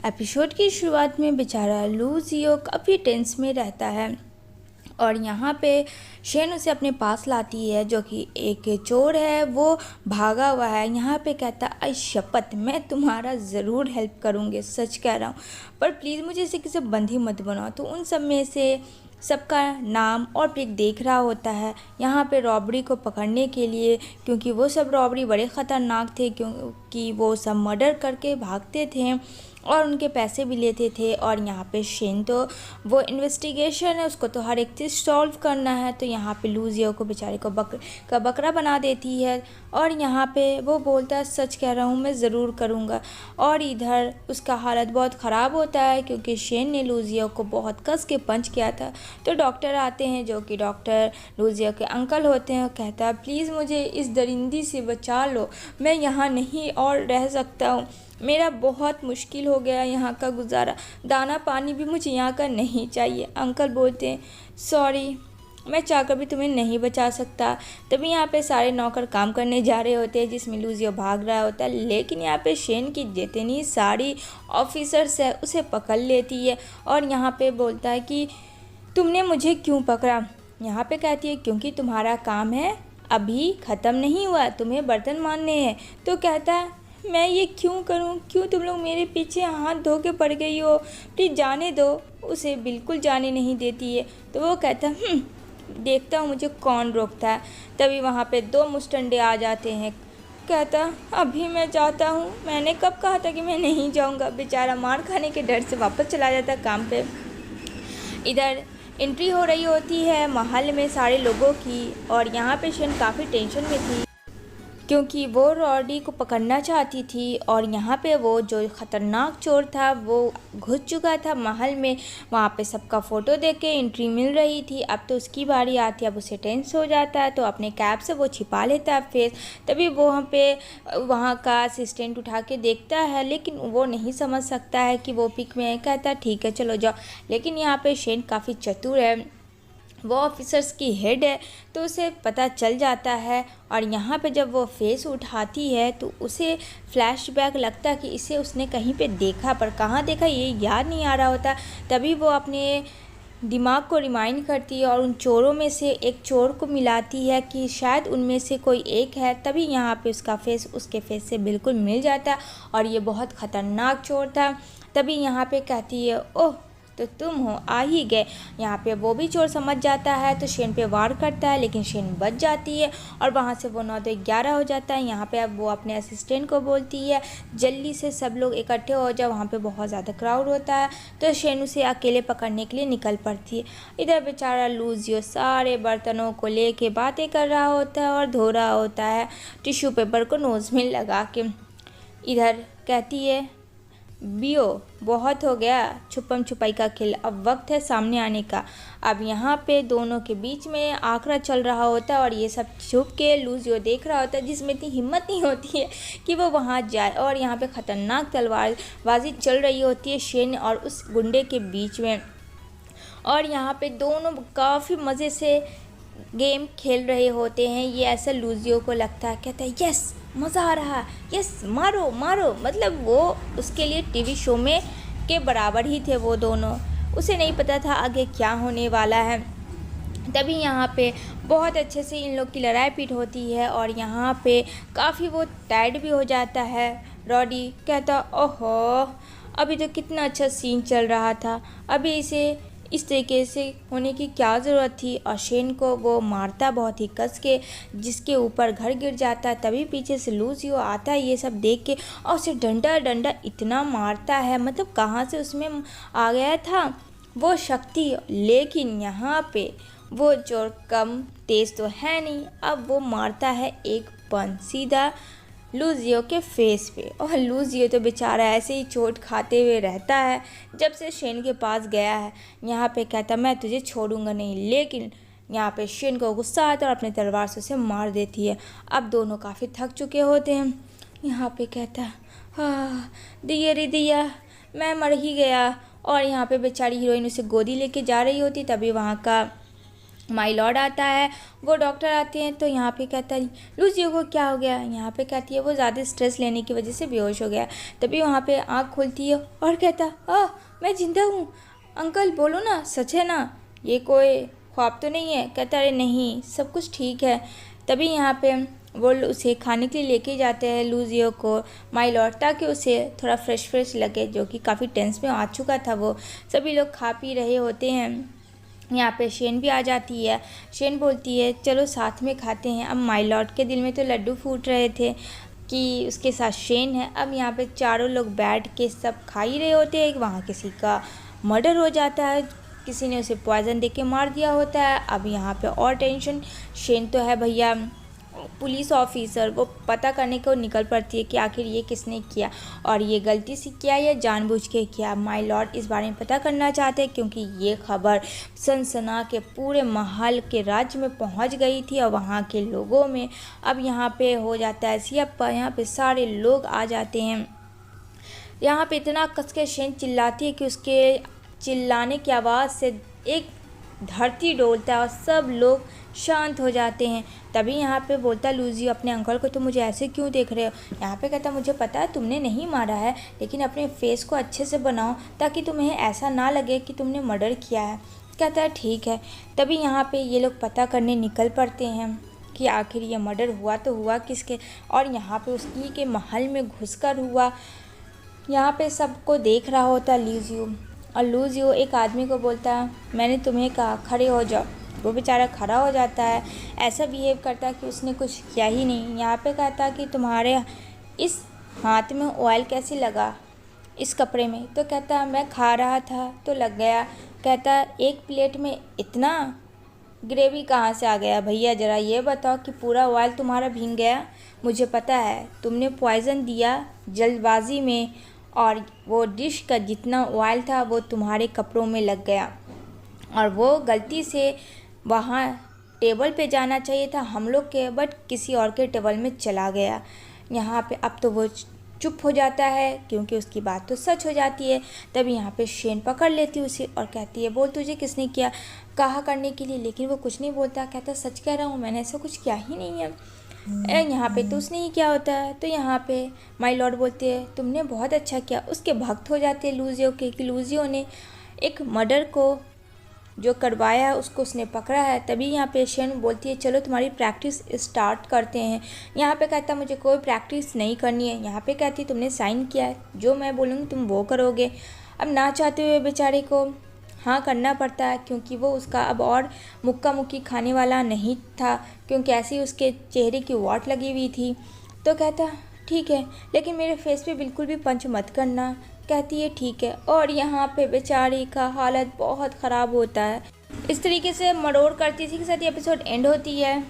Episode की शुरुआत में बेचारा लूजियो काफ़ी टेंस में रहता है और यहाँ पे शेन उसे अपने पास लाती है जो कि एक चोर है, वो भागा हुआ है। यहाँ पे कहता आई शपथ मैं तुम्हारा ज़रूर हेल्प करूँगी, सच कह रहा हूँ, पर प्लीज़ मुझे इसे किसी बंदी मत बनाओ। तो उन सब में से सबका नाम और पिक देख रहा होता है यहाँ पे रॉबरी को पकड़ने के लिए, क्योंकि वो सब रॉबरी बड़े ख़तरनाक थे, क्योंकि वो सब मर्डर करके भागते थे और उनके पैसे भी लेते थे। और यहाँ पे शेन तो वो इन्वेस्टिगेशन है, उसको तो हर एक चीज़ सॉल्व करना है। तो यहाँ पे लूजियो को बेचारे को बकरा बना देती है और यहाँ पे वो बोलता है सच कह रहा हूँ मैं ज़रूर करूँगा। और इधर उसका हालत बहुत ख़राब होता है क्योंकि शेन ने लूजियो को बहुत कस के पंच किया था। तो डॉक्टर आते हैं जो कि डॉक्टर लूजियो के अंकल होते हैं। कहता है प्लीज़ मुझे इस दरिंदी से बचा लो, मैं यहाँ नहीं और रह सकता हूँ, मेरा बहुत मुश्किल हो गया यहाँ का गुजारा, दाना पानी भी मुझे यहाँ का नहीं चाहिए। अंकल बोलते हैं सॉरी, मैं चाहकर भी तुम्हें नहीं बचा सकता। तभी यहाँ पे सारे नौकर काम करने जा रहे होते हैं जिसमें लूजियो भाग रहा होता है, लेकिन यहाँ पे शेन की जितनी सारी ऑफिसर्स है उसे पकड़ लेती है और यहाँ पे बोलता है कि तुमने मुझे क्यों पकड़ा। यहाँ पे कहती है क्योंकि तुम्हारा काम है अभी ख़त्म नहीं हुआ, तुम्हें बर्तन मारने हैं। तो कहता है मैं ये क्यों करूं, क्यों तुम लोग मेरे पीछे हाथ धो के पड़ गई हो, प्लीज़ जाने दो। उसे बिल्कुल जाने नहीं देती है। तो वो कहता देखता हूँ मुझे कौन रोकता है। तभी वहाँ पे दो मुस्टंडे आ जाते हैं। कहता अभी मैं जाता हूँ, मैंने कब कहा था कि मैं नहीं जाऊँगा। बेचारा मार खाने के डर से वापस चला जाता है काम पे। इधर एंट्री हो रही होती है महल में सारे लोगों की और यहाँ पे शेन काफ़ी टेंशन में थी क्योंकि वो रॉडी को पकड़ना चाहती थी और यहाँ पे वो जो ख़तरनाक चोर था वो घुस चुका था महल में। वहाँ पे सबका फ़ोटो देख के एंट्री मिल रही थी। अब तो उसकी बारी आती है, अब उसे टेंस हो जाता है तो अपने कैप से वो छिपा लेता है फेस। तभी वो वहाँ का असिस्टेंट उठा के देखता है, लेकिन वो नहीं समझ सकता है कि वो पिक में है। कहता ठीक है चलो जाओ। लेकिन यहाँ पे शेन काफ़ी चतुर है, वो ऑफिसर्स की हेड है, तो उसे पता चल जाता है। और यहाँ पे जब वो फेस उठाती है तो उसे फ्लैशबैक लगता है कि इसे उसने कहीं पे देखा, पर कहाँ देखा ये याद नहीं आ रहा होता। तभी वो अपने दिमाग को रिमाइंड करती है और उन चोरों में से एक चोर को मिलाती है कि शायद उनमें से कोई एक है। तभी यहाँ पे उसका फेस उसके फेस से बिल्कुल मिल जाता है और ये बहुत ख़तरनाक चोर था। तभी यहाँ पे कहती है ओह तो तुम हो, आ ही गए। यहाँ पे वो भी चोर समझ जाता है तो शेन पे वार करता है, लेकिन शेन बच जाती है और वहाँ से वो 9-11 हो जाता है। यहाँ पे अब वो अपने असिस्टेंट को बोलती है जल्दी से सब लोग इकट्ठे हो जाओ, वहाँ पे बहुत ज़्यादा क्राउड होता है। तो शेन उसे अकेले पकड़ने के लिए निकल पड़ती है। इधर बेचारा लूजियो सारे बर्तनों को ले के बातें कर रहा होता है और धो रहा होता है टिश्यू पेपर को नोज़ में लगा के। इधर कहती है बियो बहुत हो गया छुपम छुपाई का खेल, अब वक्त है सामने आने का। अब यहाँ पे दोनों के बीच में आखड़ा चल रहा होता है और ये सब छुप के लूजियो देख रहा होता है, जिसमें इतनी हिम्मत नहीं होती है कि वो वहाँ जाए। और यहाँ पे ख़तरनाक तलवारबाजी चल रही होती है शेन और उस गुंडे के बीच में। और यहाँ पे दोनों काफ़ी मज़े से गेम खेल रहे होते हैं। ये ऐसा लूजियो को लगता है, कहता है यस मज़ा आ रहा है, यस मारो मारो। मतलब वो उसके लिए टीवी शो में के बराबर ही थे वो दोनों। उसे नहीं पता था आगे क्या होने वाला है। तभी यहाँ पे बहुत अच्छे से इन लोग की लड़ाई पीट होती है और यहाँ पे काफ़ी वो टायर्ड भी हो जाता है। रॉडी कहता ओहो अभी तो कितना अच्छा सीन चल रहा था, अभी इसे इस तरीके से होने की क्या ज़रूरत थी। और शेन को वो मारता बहुत ही कस के, जिसके ऊपर घर गिर जाता है। तभी पीछे से लूजियो आता है ये सब देख के और उसे डंडा डंडा इतना मारता है, मतलब कहाँ से उसमें आ गया था वो शक्ति। लेकिन यहाँ पे वो चोर कम तेज़ तो है नहीं, अब वो मारता है एक पंच सीधा लूजियो के फेस पे। और लूजियो तो बेचारा ऐसे ही चोट खाते हुए रहता है जब से शेन के पास गया है। यहाँ पे कहता मैं तुझे छोड़ूंगा नहीं, लेकिन यहाँ पे शेन को गुस्सा आता है और अपने तलवार से उसे मार देती है। अब दोनों काफ़ी थक चुके होते हैं। यहाँ पे कहता हाँ दिया रे दिया, मैं मर ही गया। और यहाँ पे बेचारी हीरोइन उसे गोदी लेके जा रही होती, तभी वहाँ का माय लॉर्ड आता है, वो डॉक्टर आते हैं। तो यहाँ पे कहता है लूसियो को क्या हो गया। यहाँ पे कहती है वो ज़्यादा स्ट्रेस लेने की वजह से बेहोश हो गया। तभी वहाँ पे आँख खुलती है और कहता मैं ज़िंदा हूँ। अंकल बोलो ना, सच है ना, ये कोई ख्वाब तो नहीं है। कहता अरे नहीं, सब कुछ ठीक है। तभी यहाँ पे वो उसे खाने के लिए लेके जाते हैं लूसियो को, माय लॉर्ड, ताकि उसे थोड़ा फ्रेश लगे, जो कि काफ़ी टेंस में आ चुका था। वो सभी लोग खा पी रहे होते हैं। यहाँ पे शेन भी आ जाती है। शेन बोलती है चलो साथ में खाते हैं। अब माय लॉर्ड के दिल में तो लड्डू फूट रहे थे कि उसके साथ शेन है। अब यहाँ पे चारों लोग बैठ के सब खा ही रहे होते हैं। वहाँ किसी का मर्डर हो जाता है, किसी ने उसे पॉइजन दे के मार दिया होता है। अब यहाँ पे और टेंशन। शेन तो है भैया पुलिस ऑफिसर, वो पता करने को निकल पड़ती है कि आखिर ये किसने किया और ये गलती से किया या जानबूझ के किया। माय लॉर्ड इस बारे में पता करना चाहते हैं क्योंकि ये खबर सनसना के पूरे महल के राज्य में पहुंच गई थी और वहां के लोगों में। अब यहाँ पे हो जाता है सियाप्पा, यहाँ पे सारे लोग आ जाते हैं। यहाँ पे इतना कस के शेन चिल्लाती है कि उसके चिल्लाने की आवाज़ से एक धरती डोलता है और सब लोग शांत हो जाते हैं। तभी यहाँ पे बोलता लूसियो अपने अंकल को, तुम मुझे ऐसे क्यों देख रहे हो। यहाँ पे कहता मुझे पता है तुमने नहीं मारा है, लेकिन अपने फेस को अच्छे से बनाओ ताकि तुम्हें ऐसा ना लगे कि तुमने मर्डर किया है। कहता है ठीक है। तभी यहाँ पे ये लोग पता करने निकल पड़ते हैं कि आखिर ये मर्डर हुआ तो हुआ किसके, और यहाँ पे उसकी के महल में घुसकर हुआ। यहाँ पे सबको देख रहा होता लूसियो, और लूसियो एक आदमी को बोलता है मैंने तुम्हें कहा खड़े हो जाओ। वो बेचारा खड़ा हो जाता है, ऐसा बिहेव करता है कि उसने कुछ किया ही नहीं। यहाँ पे कहता कि तुम्हारे इस हाथ में ऑयल कैसे लगा इस कपड़े में। तो कहता मैं खा रहा था तो लग गया। कहता एक प्लेट में इतना ग्रेवी कहाँ से आ गया भैया, ज़रा ये बताओ कि पूरा ऑयल तुम्हारा भीग गया। मुझे पता है तुमने पॉइज़न दिया जल्दबाजी में और वो डिश का जितना ऑयल था वो तुम्हारे कपड़ों में लग गया, और वो गलती से वहाँ टेबल पे जाना चाहिए था हम लोग के, बट किसी और के टेबल में चला गया। यहाँ पे अब तो वो चुप हो जाता है क्योंकि उसकी बात तो सच हो जाती है। तभी यहाँ पे शेन पकड़ लेती है उसे और कहती है बोल तुझे किसने किया कहा करने के लिए, लेकिन वो कुछ नहीं बोलता। कहता सच कह रहा हूँ, मैंने ऐसा कुछ किया ही नहीं है। यहाँ पे तो उसने ही क्या होता है। तो यहाँ पे माय लॉर्ड बोलते हैं तुमने बहुत अच्छा किया। उसके भक्त हो जाते हैं लूसियो के कि लूसियो ने एक मर्डर को जो करवाया उसको उसने पकड़ा है। तभी यहाँ पे शेन बोलती है चलो तुम्हारी प्रैक्टिस स्टार्ट करते हैं। यहाँ पे कहता मुझे कोई प्रैक्टिस नहीं करनी है। यहाँ पे कहती तुमने साइन किया है, जो मैं बोलूँगी तुम वो करोगे। अब ना चाहते हुए बेचारे को हाँ करना पड़ता है क्योंकि वो उसका अब और मुक्का मुक्की खाने वाला नहीं था, क्योंकि ऐसी उसके चेहरे की वाट लगी हुई थी। तो कहता ठीक है, लेकिन मेरे फेस पे बिल्कुल भी पंच मत करना। कहती है ठीक है। और यहाँ पे बेचारी का हालत बहुत ख़राब होता है। इस तरीके से मरोड़ करती थी के साथ ये एपिसोड एंड होती है।